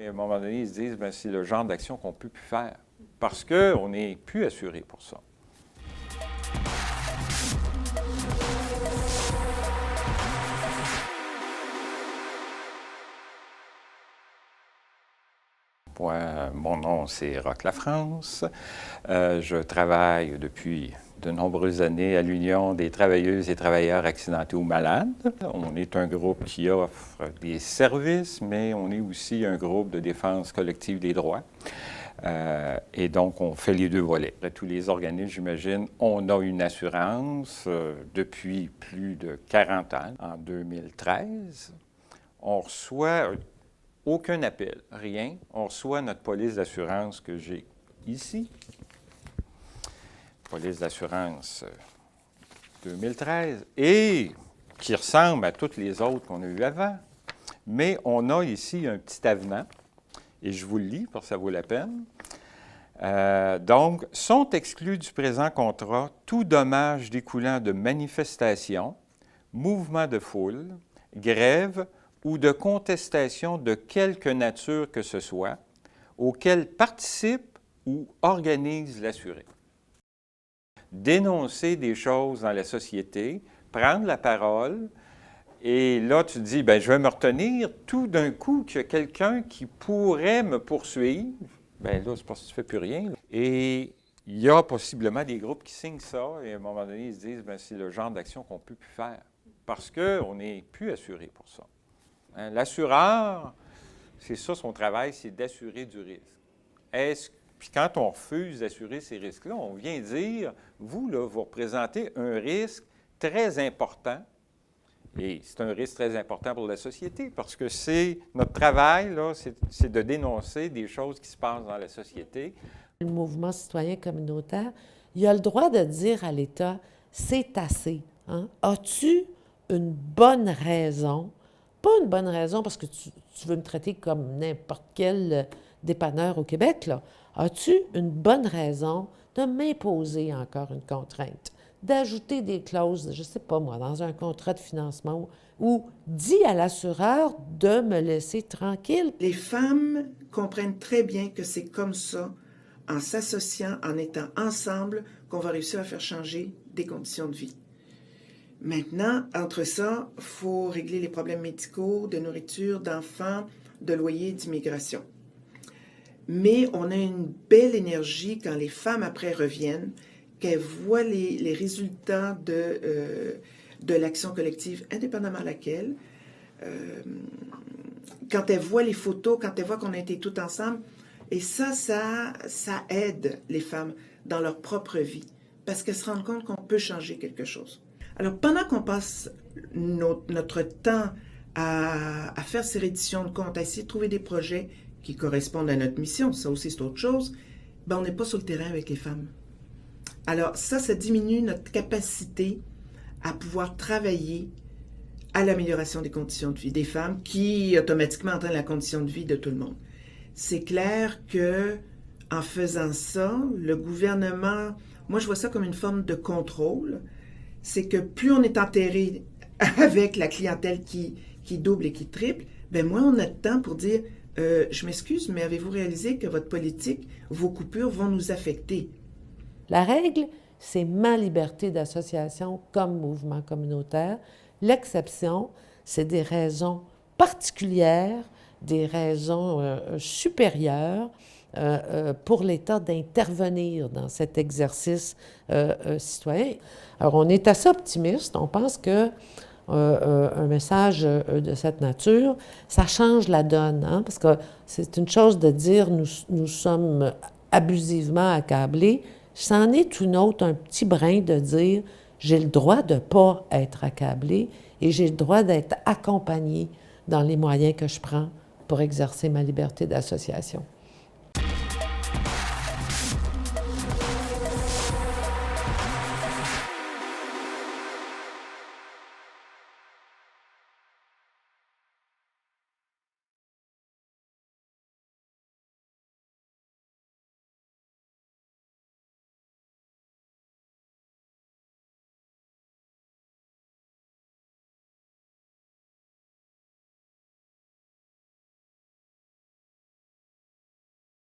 Et à un moment donné, ils se disent, bien, c'est le genre d'action qu'on ne peut plus faire parce qu'on n'est plus assuré pour ça. Mon nom, c'est Roch Lafrance. Je travaille depuis de nombreuses années à l'Union des travailleuses et travailleurs accidentés ou malades. On est un groupe qui offre des services, mais on est aussi un groupe de défense collective des droits. Et donc, on fait les deux volets. Tous les organismes, j'imagine, on a une assurance depuis plus de 40 ans. En 2013, on reçoit aucun appel, rien. On reçoit notre police d'assurance que j'ai ici. Police d'assurance 2013, et qui ressemble à toutes les autres qu'on a eues avant. Mais on a ici un petit avenant, et je vous le lis parce que ça vaut la peine. Donc, sont exclus du présent contrat tout dommage découlant de manifestations, mouvements de foule, grève ou de contestation de quelque nature que ce soit, auquel participe ou organise l'assuré. Dénoncer des choses dans la société, prendre la parole, et là, tu te dis, bien, je vais me retenir tout d'un coup qu'il y a quelqu'un qui pourrait me poursuivre. Bien là, c'est parce que tu ne fais plus rien. Et il y a possiblement des groupes qui signent ça, et à un moment donné, ils se disent, bien, c'est le genre d'action qu'on ne peut plus faire, parce qu'on n'est plus assuré pour ça. Hein? L'assureur, c'est ça son travail, c'est d'assurer du risque. Puis quand on refuse d'assurer ces risques-là, on vient dire, vous, là, vous représentez un risque très important, et c'est un risque très important pour la société, parce que c'est notre travail, là, c'est de dénoncer des choses qui se passent dans la société. Le mouvement citoyen communautaire, il a le droit de dire à l'État, c'est assez. Hein? As-tu une bonne raison, pas une bonne raison parce que tu veux me traiter comme n'importe quel dépanneur au Québec, là. As-tu une bonne raison de m'imposer encore une contrainte, d'ajouter des clauses, je ne sais pas moi, dans un contrat de financement ou dis à l'assureur de me laisser tranquille? Les femmes comprennent très bien que c'est comme ça, en s'associant, en étant ensemble, qu'on va réussir à faire changer des conditions de vie. Maintenant, entre ça, il faut régler les problèmes médicaux, de nourriture, d'enfants, de loyer, d'immigration. Mais on a une belle énergie quand les femmes après reviennent, qu'elles voient les résultats de l'action collective, indépendamment de laquelle, quand elles voient les photos, quand elles voient qu'on a été toutes ensemble, et ça aide les femmes dans leur propre vie, parce qu'elles se rendent compte qu'on peut changer quelque chose. Alors, pendant qu'on passe notre temps à faire ces redditions de comptes, à essayer de trouver des projets qui correspondent à notre mission, ça aussi c'est autre chose, ben on n'est pas sur le terrain avec les femmes. Alors ça diminue notre capacité à pouvoir travailler à l'amélioration des conditions de vie des femmes qui automatiquement entraînent la condition de vie de tout le monde. C'est clair que en faisant ça, le gouvernement, moi je vois ça comme une forme de contrôle, c'est que plus on est enterré avec la clientèle qui double et qui triple, ben moins on a de temps pour dire je m'excuse, mais avez-vous réalisé que votre politique, vos coupures vont nous affecter? La règle, c'est ma liberté d'association comme mouvement communautaire. L'exception, c'est des raisons particulières, des raisons supérieures pour l'État d'intervenir dans cet exercice citoyen. Alors, on est assez optimiste. On pense que un message de cette nature, ça change la donne, hein? Parce que c'est une chose de dire nous sommes abusivement accablés, c'en est une autre, un petit brin de dire j'ai le droit de ne pas être accablé et j'ai le droit d'être accompagné dans les moyens que je prends pour exercer ma liberté d'association.